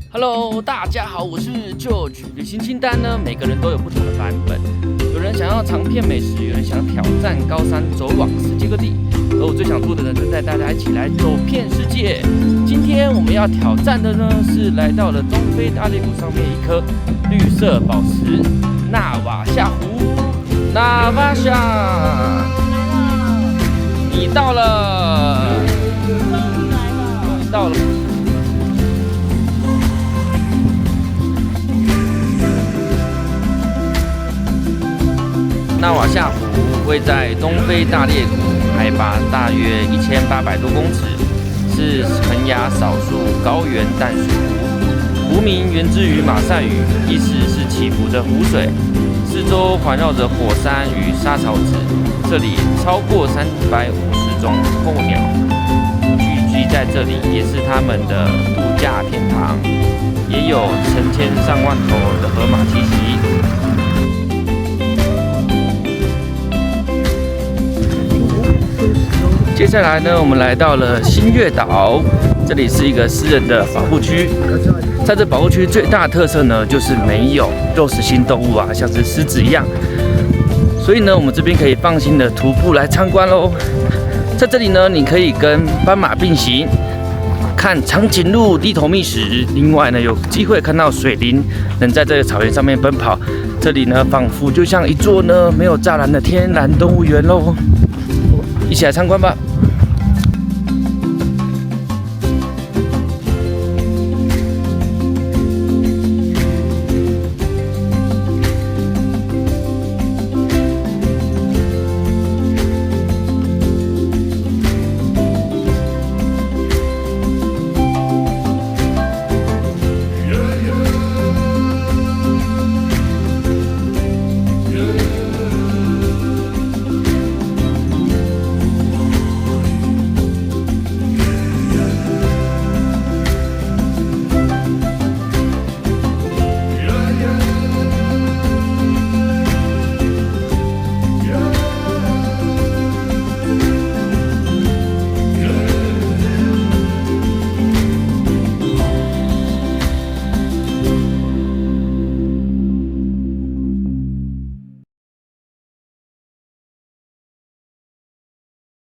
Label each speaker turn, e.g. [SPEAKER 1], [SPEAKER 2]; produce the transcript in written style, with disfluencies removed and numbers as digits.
[SPEAKER 1] Hello， 大家好，我是 George。旅行清单呢，每个人都有不同的版本。有人想要尝遍美食，有人想挑战高山，走往世界各地。而我最想做的呢，就带大家一起来走遍世界。今天我们要挑战的呢，是来到了东非大裂谷上面一颗绿色宝石——纳瓦夏湖。纳瓦夏，你到了，你到了。纳瓦夏湖位在东非大裂谷，海拔大约1800多公尺，是肯亚少数高原淡水湖。湖名源自于马赛语，意思是起伏的湖水。四周环绕着火山与沙草籽，这里超过350种候鸟聚居在这里，也是他们的度假天堂。也有成千上万头的河马栖息。接下来呢，我们来到了新月岛，这里是一个私人的保护区。在这保护区最大的特色呢，就是没有肉食性动物啊，像是狮子一样。所以呢，我们这边可以放心的徒步来参观喽。在这里呢，你可以跟斑马并行，看长颈鹿低头觅食。另外呢，有机会看到水羚能在这个草原上面奔跑。这里呢，仿佛就像一座呢没有栅栏的天然动物园喽。一起来参观吧。